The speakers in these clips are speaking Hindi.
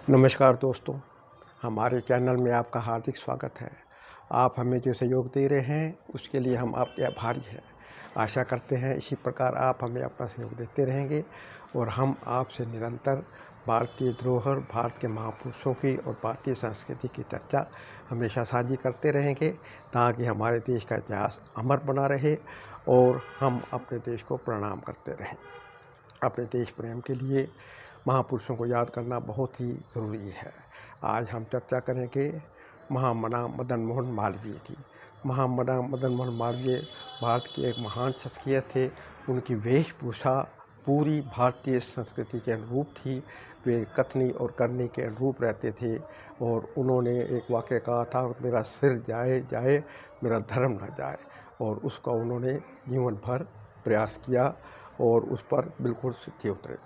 नमस्कार दोस्तों, हमारे चैनल में आपका हार्दिक स्वागत है। आप हमें जो सहयोग दे रहे हैं उसके लिए हम आपके आभारी हैं। आशा करते हैं इसी प्रकार आप हमें अपना सहयोग देते रहेंगे और हम आपसे निरंतर भारतीय धरोहर, भारत के महापुरुषों की और भारतीय संस्कृति की चर्चा हमेशा साझी करते रहेंगे ताकि हमारे देश का इतिहास अमर बना रहे और हम अपने देश को प्रणाम करते रहें। अपने देश प्रेम के लिए महापुरुषों को याद करना बहुत ही ज़रूरी है। आज हम चर्चा करेंगे महामना मदन मोहन मालवीय की। महामना मदन मोहन मालवीय भारत की एक महान शख्सियत थे। उनकी वेशभूषा पूरी भारतीय संस्कृति के अनुरूप थी। वे कथनी और करनी के अनुरूप रहते थे और उन्होंने एक वाक़या कहा था, मेरा सिर जाए जाए मेरा धर्म न जाए, और उसका उन्होंने जीवन भर प्रयास किया और उस पर बिल्कुल सीखे उतरे।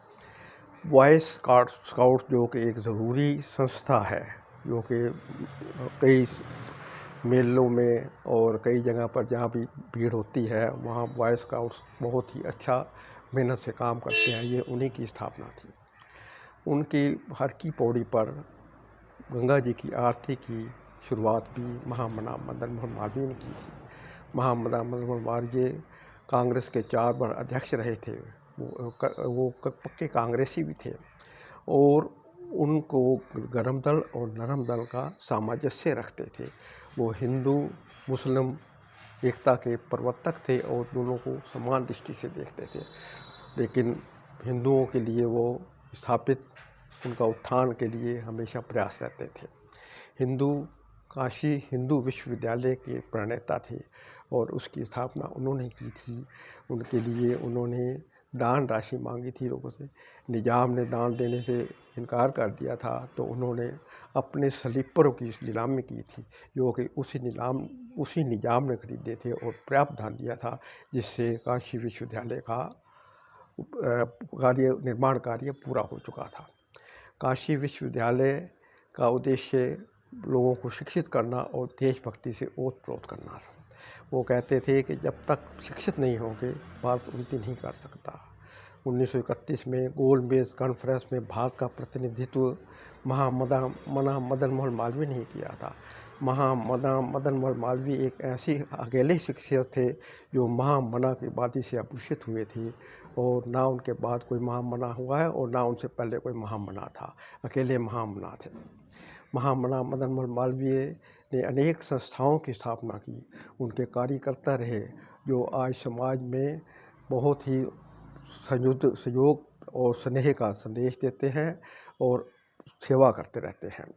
बॉय स्काउट जो कि एक ज़रूरी संस्था है, जो कि कई मेलों में और कई जगह पर जहाँ भी भीड़ होती है वहाँ बॉय स्काउट्स बहुत ही अच्छा मेहनत से काम करते हैं। ये उन्हीं की स्थापना थी। उनकी हर की पौड़ी पर गंगा जी की आरती की शुरुआत भी महामना मदन मोहन मालवीय ने की थी। महामना मदन मोहन मालवीय कांग्रेस के 4 बार अध्यक्ष रहे थे। वो पक्के कांग्रेसी भी थे और उनको गर्म दल और नरम दल का सामंजस्य रखते थे। वो हिंदू मुस्लिम एकता के प्रवर्तक थे और दोनों को समान दृष्टि से देखते थे, लेकिन हिंदुओं के लिए वो स्थापित उनका उत्थान के लिए हमेशा प्रयास रहते थे। काशी हिंदू विश्वविद्यालय के प्रणेता थे और उसकी स्थापना उन्होंने की थी। उनके लिए उन्होंने दान राशि मांगी थी लोगों से। निजाम ने दान देने से इनकार कर दिया था तो उन्होंने अपने स्लीपरों की नीलामी की थी, जो कि उसी निजाम ने खरीदे थे और पर्याप्त दान दिया था, जिससे काशी विश्वविद्यालय का निर्माण कार्य पूरा हो चुका था। काशी विश्वविद्यालय का उद्देश्य लोगों को शिक्षित करना और देशभक्ति से ओत-प्रोत करना था। वो कहते थे कि जब तक शिक्षित नहीं होंगे भारत उन्नति नहीं कर सकता। 1931 में गोल मेज कॉन्फ्रेंस में भारत का प्रतिनिधित्व महामना मदन मोहन मालवीय ने किया था। महामना मदन मोहन मालवीय एक ऐसी अकेले शख्सियत थे जो महामना की उपाधि से आभूषित हुए थे और ना उनके बाद कोई महामना हुआ है और ना उनसे पहले कोई महामना था। अकेले महामना थे। महामना मदन मोहन मालवीय ने अनेक संस्थाओं की स्थापना की। उनके कार्यकर्ता रहे जो आज समाज में बहुत ही सहयोग और स्नेह का संदेश देते हैं और सेवा करते रहते हैं।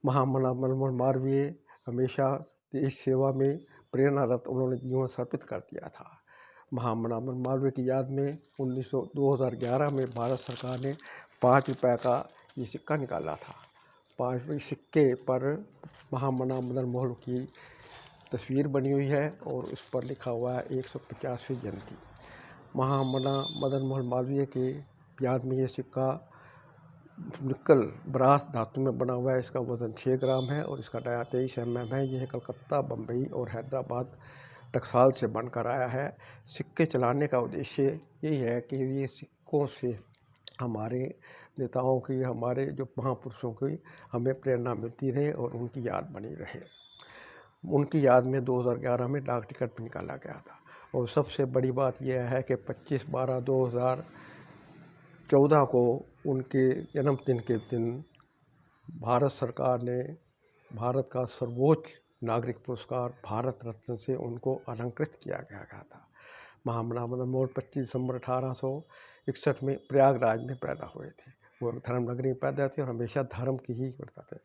महामना मदन मोहन मालवीय हमेशा देश सेवा में प्रेरणारत उन्होंने जीवन समर्पित कर दिया था। महामना मदन मालवीय की याद में 2011 में भारत सरकार ने 5 रुपये का ये सिक्का निकाला था। 5वें सिक्के पर महामना मदन मोहन की तस्वीर बनी हुई है और उस पर लिखा हुआ है 150वीं जयंती। महामना मदन मोहन मालवीय के याद में ये सिक्का निकल ब्रास धातु में बना हुआ है। इसका वज़न 6 ग्राम है और इसका डाया 23 mm है। यह कलकत्ता, बम्बई और हैदराबाद टकसाल से बनकर आया है। सिक्के चलाने का उद्देश्य यही है कि ये सिक्कों से हमारे नेताओं की, हमारे जो महापुरुषों की हमें प्रेरणा मिलती रहे और उनकी याद बनी रहे। उनकी याद में 2011 में डाक टिकट भी निकाला गया था। और सबसे बड़ी बात यह है कि 25/12/2014 को उनके जन्मदिन के दिन भारत सरकार ने भारत का सर्वोच्च नागरिक पुरस्कार भारत रत्न से उनको अलंकृत किया गया था। महामना मदन मोहन 25 दिसंबर 1861 में प्रयागराज में पैदा हुए थे। वो धर्म नगरी में पैदा थे और हमेशा धर्म की ही करता थे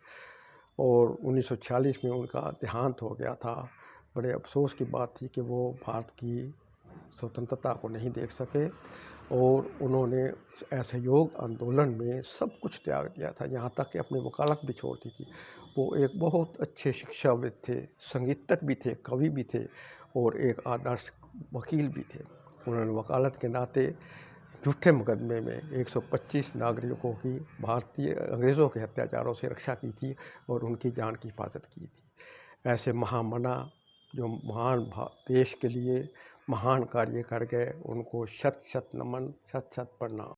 और 1946 में उनका देहांत हो गया था। बड़े अफसोस की बात थी कि वो भारत की स्वतंत्रता को नहीं देख सके और उन्होंने असहयोग आंदोलन में सब कुछ त्याग दिया था, यहाँ तक कि अपनी वकालत भी छोड़ दी थी। वो एक बहुत अच्छे शिक्षाविद थे, संगीतज्ञ भी थे, कवि भी थे और एक आदर्श वकील भी थे। उन्होंने वकालत के नाते झूठे मुकदमे में 125 नागरिकों की भारतीय अंग्रेज़ों के अत्याचारों से रक्षा की थी और उनकी जान की हिफाजत की थी। ऐसे महामना जो महान देश के लिए महान कार्य कर गए, उनको शत शत नमन, शत शत प्रणाम।